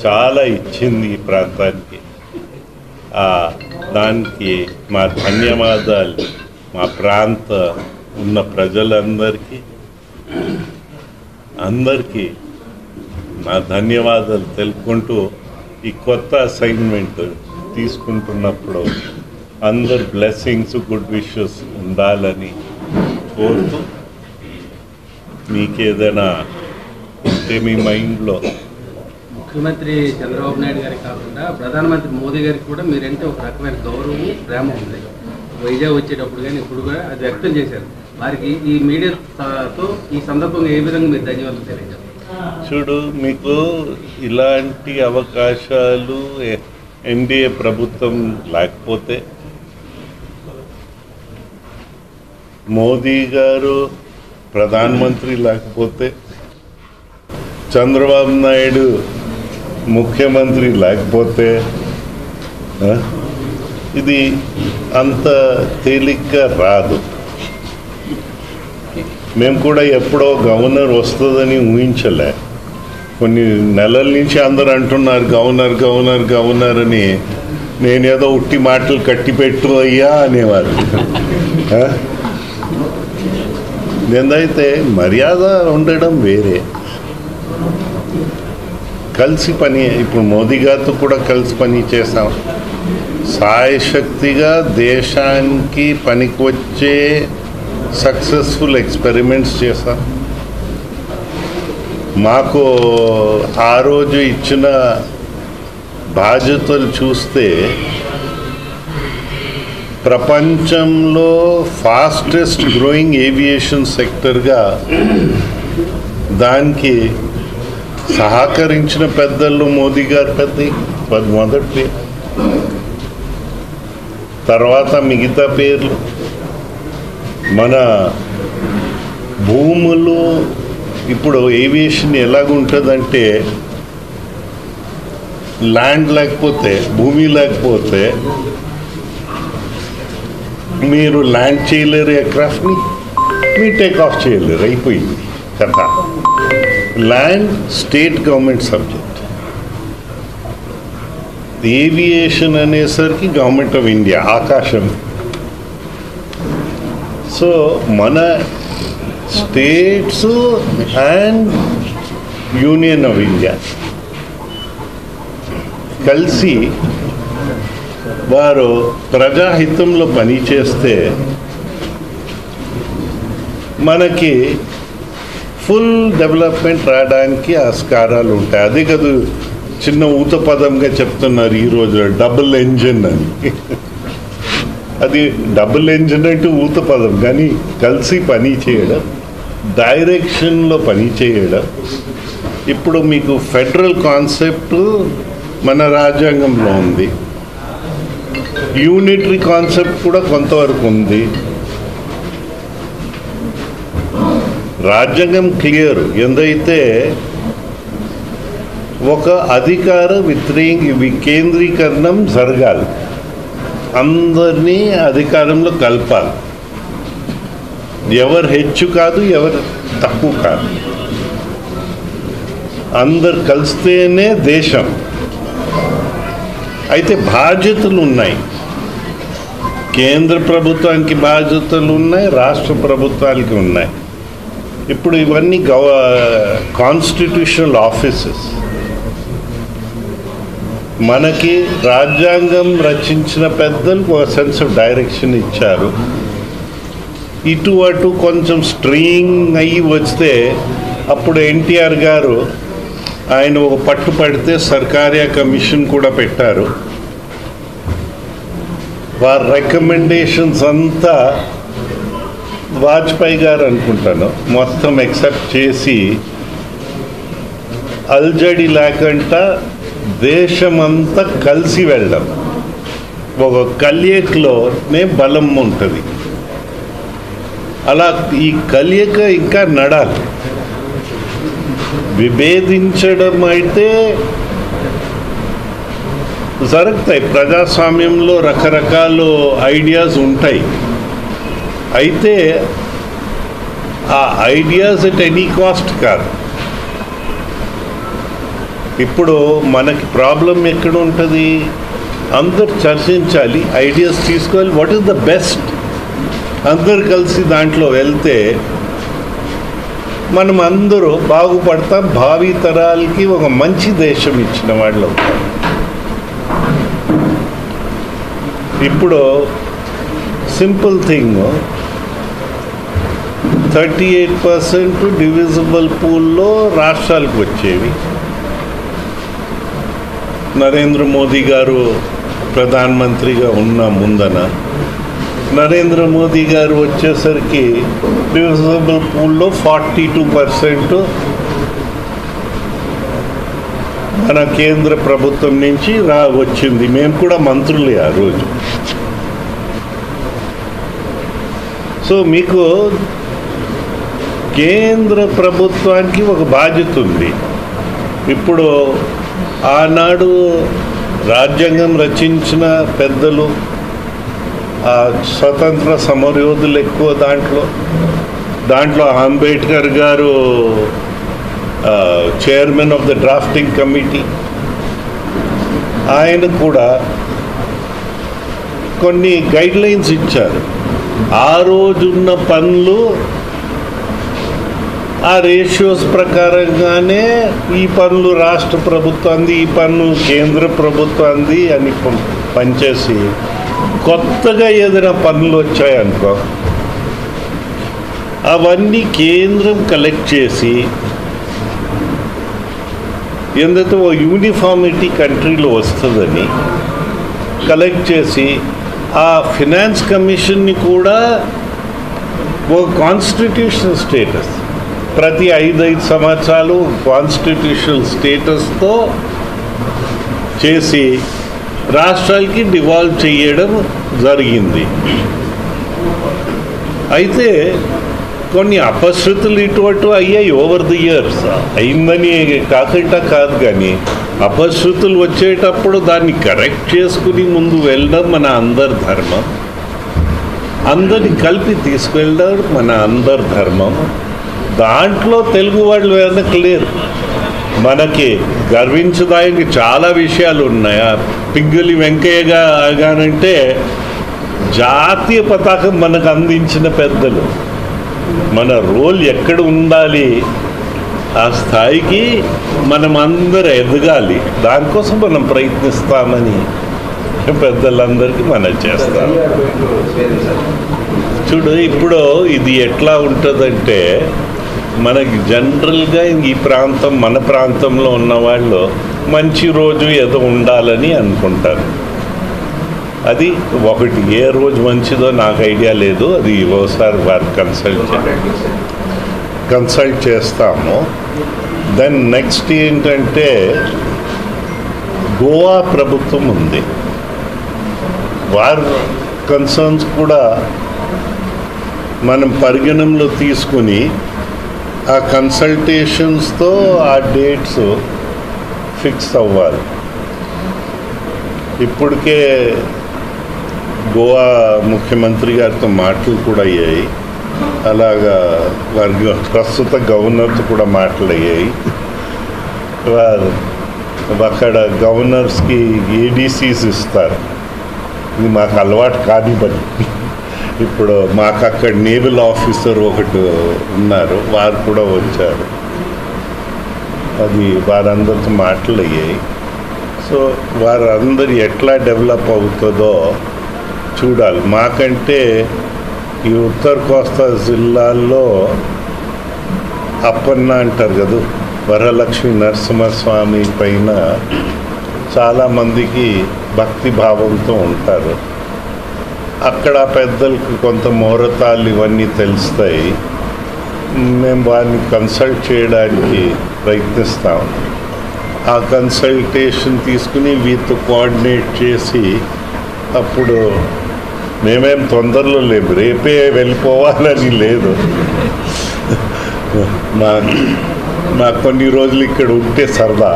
చాలా ఇచ్చింది ఈ ప్రాంతానికి. దానికి మా ధన్యవాదాలు మా ప్రాంత ఉన్న ప్రజలందరికీ నా ధన్యవాదాలు తెలుపుకుంటూ ఈ కొత్త అసైన్మెంట్ తీసుకుంటున్నప్పుడు అందరు బ్లెస్సింగ్స్ గుడ్ విషెస్ ఉండాలని కోరుతూ మీకేదైనా ఉంటే మీ మైండ్లో. ముఖ్యమంత్రి చంద్రబాబు నాయుడు గారికి కాకుండా ప్రధానమంత్రి మోదీ గారికి కూడా మీరంటే ఒక రకమైన గౌరవం ప్రేమ ఉంది. వైజాగ్ వచ్చేటప్పుడు కానీ ఇప్పుడు కూడా అది వ్యక్తం చేశారు. వారికి ఈ మీడియాతో ఈ సందర్భంగా ఏ విధంగా మీరు ధన్యవాదాలు తెలియజేస్తారు? చూడు, మీకు ఇలాంటి అవకాశాలు ఎన్డీఏ ప్రభుత్వం లేకపోతే, మోదీ గారు ప్రధానమంత్రి లేకపోతే, చంద్రబాబు నాయుడు ముఖ్యమంత్రి లేకపోతే ఇది అంత తేలిగ్గా రాదు. మేము కూడా ఎప్పుడో గవర్నర్ వస్తుందని ఊహించలే. కొన్ని నెలల నుంచి అందరు అంటున్నారు గవర్నర్ గవర్నర్ గవర్నర్ అని. నేనేదో ఉట్టి మాటలు కట్టిపెట్టు అయ్యా అనేవారు. నేనైతే మర్యాద ఉండడం వేరే, కలిసి పని. ఇప్పుడు మోదీ గారితో కూడా కలిసి పని చేసాం. సాయశక్తిగా దేశానికి పనికి వచ్చే సక్సెస్ఫుల్ ఎక్స్పెరిమెంట్స్ చేశాం. మాకు ఆ రోజు ఇచ్చిన బాధ్యతలు చూస్తే ప్రపంచంలో ఫాస్టెస్ట్ గ్రోయింగ్ ఏవియేషన్ సెక్టర్గా దానికి సహకరించిన పెద్దలు మోదీ గారు మొదటి, తర్వాత మిగతా పేర్లు. మన భూములు ఇప్పుడు ఏవియేషన్ ఎలాగుంటుందంటే, ల్యాండ్ లేకపోతే, భూమి లేకపోతే మీరు ల్యాండ్ చేయలేరు, ఎయిర్క్రాఫ్ట్ని మీరు టేక్ ఆఫ్ చేయలేరు, అయిపోయింది కథ. Land state government subject. Aviation అనేసరికి గవర్నమెంట్ ఆఫ్ ఇండియా, ఆకాశం. సో మన states and union of India కలిసి వారు ప్రజాహితంలో పనిచేస్తే మనకి ఫుల్ డెవలప్మెంట్ రావడానికి ఆస్కారాలు ఉంటాయి. అదే కదా చిన్న ఊత పదంగా చెప్తున్నారు ఈరోజు డబుల్ ఇంజిన్ అని. అది డబుల్ ఇంజిన్ అంటే ఊత పదం, కానీ కలిసి పని చేయడం, డైరెక్షన్లో పని చేయడం. ఇప్పుడు మీకు ఫెడరల్ కాన్సెప్ట్ మన రాజ్యాంగంలో ఉంది, యూనిటరీ కాన్సెప్ట్ కూడా కొంతవరకు ఉంది. రాజ్యాంగం క్లియర్, ఎందైతే ఒక అధికార వికేంద్రీకరణం జరగాలి, అందరినీ అధికారంలో కలపాలి. ఎవరు హెచ్చు కాదు, ఎవరు తక్కువ కాదు, అందరు కలిస్తేనే దేశం. అయితే బాధ్యతలు ఉన్నాయి, కేంద్ర ప్రభుత్వానికి బాధ్యతలు ఉన్నాయి, రాష్ట్ర ప్రభుత్వాలకి ఉన్నాయి. ఇప్పుడు ఇవన్నీ కాన్స్టిట్యూషనల్ ఆఫీసెస్. మనకి రాజ్యాంగం రచించిన పెద్దలు ఒక సెన్స్ ఆఫ్ డైరెక్షన్ ఇచ్చారు. ఇటు అటు కొంచెం స్ట్రింగ్ అయ్యి వస్తే అప్పుడు ఎన్టీఆర్ గారు ఆయన ఒక పట్టు పడితే సర్కారియా కమిషన్ కూడా పెట్టారు. వారి రికమెండేషన్స్ అంతా వాజ్పేయి గారు అనుకుంటాను మొత్తం ఎక్సెప్ట్ చేసి, అల్జడి లేకుండా దేశమంతా కలిసి వెళ్ళడం. ఒక కలయికలోనే బలం ఉంటుంది. అలా ఈ కలయిక ఇంకా నడాలి. విభేదించడం అయితే జరుగుతాయి. ప్రజాస్వామ్యంలో రకరకాల ఐడియాస్ ఉంటాయి. అయితే ఆ ఐడియాస్ ఎట్ ఎనీ కాస్ట్ కాదు. ఇప్పుడు మనకి ప్రాబ్లం ఎక్కడ ఉంటుంది, అందరు చర్చించాలి, ఐడియాస్ తీసుకోవాలి, వాట్ ఈస్ ద బెస్ట్, అందరు కలిసి దాంట్లో వెళ్తే మనం అందరూ బాగుపడతాం, భావి తరాలకి ఒక మంచి దేశం ఇచ్చిన వాళ్ళు అవుతాం. ఇప్పుడు సింపుల్ థింగ్, 38% డివిజిబుల్ పూల్లో రాష్ట్రాలకు వచ్చేవి. నరేంద్ర మోదీ గారు ప్రధానమంత్రిగా ఉన్న ముందన నరేంద్ర మోదీ గారు వచ్చేసరికి డివిజిబుల్ పూల్లో 42% మన కేంద్ర ప్రభుత్వం నుంచి వచ్చింది. మేము కూడా మంత్రులే ఆ రోజు. సో మీకు కేంద్ర ప్రభుత్వానికి ఒక బాధ్యత ఉంది. ఇప్పుడు ఆనాడు రాజ్యాంగం రచించిన పెద్దలు, స్వతంత్ర సమరయోధులు ఎక్కువ దాంట్లో అంబేద్కర్ గారు chairman of the drafting committee. ఆయన కూడా కొన్ని గైడ్ లైన్స్ ఇచ్చారు. ఆ రోజున్న పనులు ఆ రేషియోస్ ప్రకారంగానే ఈ పనులు రాష్ట్ర ప్రభుత్వాన్ని, ఈ పన్ను కేంద్ర ప్రభుత్వాన్ని అని పనిచేసి కొత్తగా ఏదైనా పనులు వచ్చాయనుకో అవన్నీ కేంద్రం కలెక్ట్ చేసి, ఎందుకంటే ఓ యూనిఫార్మిటీ కంట్రీలో వస్తుందని కలెక్ట్ చేసి ఆ ఫినాన్స్ కమిషన్ని కూడా ఒక కాన్స్టిట్యూషనల్ స్టేటస్, ప్రతి 5 సంవత్సరాలు కాన్స్టిట్యూషనల్ స్టేటస్తో చేసి రాష్ట్రాలకి డివాల్వ్ చేయడం జరిగింది. అయితే కొన్ని అపశృతులు ఇటు అయ్యాయి ఓవర్ ది ఇయర్స్. అయిందని కాకుండా కాదు, కానీ అపశృతులు వచ్చేటప్పుడు దాన్ని కరెక్ట్ చేసుకుని ముందు వెళ్ళడం మన అందరి ధర్మం. అందరిని కలిపి తీసుకువెళ్ళడం మన అందరి ధర్మం. దాంట్లో తెలుగు వాళ్ళు వెనకలేరు. మనకి గర్వించడానికి చాలా విషయాలు ఉన్నాయి. పింగళి వెంకయ్య గారంటే జాతీయ పతాకం మనకు అందించిన పెద్దలు. మన రోల్ ఎక్కడ ఉండాలి, ఆ స్థాయికి మనం అందరూ ఎదగాలి, దానికోసం మనం ప్రయత్నిస్తామని పెద్దలందరికీ మనం చేస్తాం. చూడు, ఇప్పుడు ఇది ఎట్లా ఉంటుందంటే, మనకి జనరల్గా ఈ ప్రాంతం, మన ప్రాంతంలో ఉన్నవాళ్ళు మంచి రోజు ఏదో ఉండాలని అనుకుంటారు. అది ఒకటి, ఏ రోజు మంచిదో నాకు ఐడియా లేదు, అది ఒకసారి వారు కన్సల్ట్ చేస్తాము. దెన్ నెక్స్ట్ ఏంటంటే, గోవా ప్రభుత్వం ఉంది, వారి కన్సర్న్స్ కూడా మనం పరిగణనలో తీసుకుని ఆ కన్సల్టేషన్స్తో ఆ డేట్స్ ఫిక్స్ అవ్వాలి. ఇప్పటికే గోవా ముఖ్యమంత్రి గారితో మాటలు కూడా అయ్యాయి, అలాగా వారి ప్రస్తుత గవర్నర్తో కూడా మాటలు అయ్యాయి. వారు అక్కడ గవర్నర్స్కి ఏడీసీస్ ఇస్తారు. ఇది మాకు అలవాటు కాని పని. ఇప్పుడు మాకు అక్కడ నేవల్ ఆఫీసర్ ఒకటి ఉన్నారు, వారు కూడా వచ్చారు. అది వారందరితో మాటలు అయ్యాయి. సో వారందరూ ఎట్లా డెవలప్ అవుతుందో చూడాలి. మాకంటే ఈ ఉత్తర కోస్తా జిల్లాల్లో అప్పన్న అంటారు కదా, వరలక్ష్మి నరసింహస్వామి పైన చాలామందికి భక్తి భావంతో ఉంటారు. అక్కడ పెద్దలకు కొంత ముహూర్తాలు ఇవన్నీ తెలుస్తాయి. మేము వారిని కన్సల్ట్ చేయడానికి ప్రయత్నిస్తాం. ఆ కన్సల్టేషన్ తీసుకుని వీటితో కోఆర్డినేట్ చేసి, అప్పుడు మేమేం తొందరలో లేము, రేపే వెళ్ళిపోవాలని లేదు. మా కొన్ని రోజులు ఇక్కడ ఉంటే సరదా.